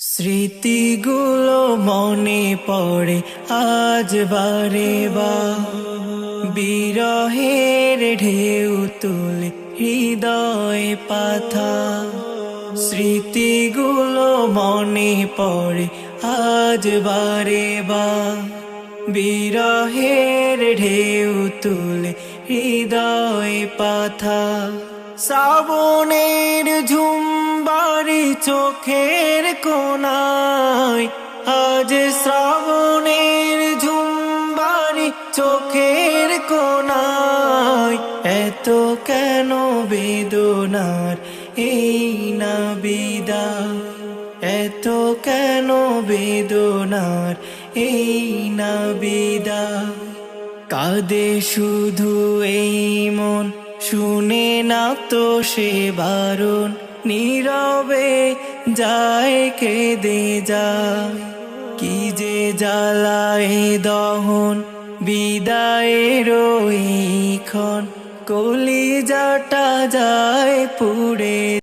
স্মৃতিগুলো মনে পড়ে আজ বারে বার, বিরহের ঢেউ তুলে হৃদয় পাথা। স্মৃতিগুলো মনে পড়ে আজ বারে বার, বিরহের ঢেউ তুলে হৃদয় পাথা। শ্রাবণের ঝুমবারি চোখের কোনায়, আজ শ্রাবণের ঝুমবারি চোখের কোনায়। এত কেন বেদনার এই না বিদায়, এত কেন বেদনার এই না বিদায়। কাঁদে শুধু এই মন, শুনে না তো সে বারণ, নীরবে যায় কেঁদে যায়। কি যে জ্বালায় দহন বিদায়ের এই ক্ষণ, কলিজাটা যায় পুড়ে।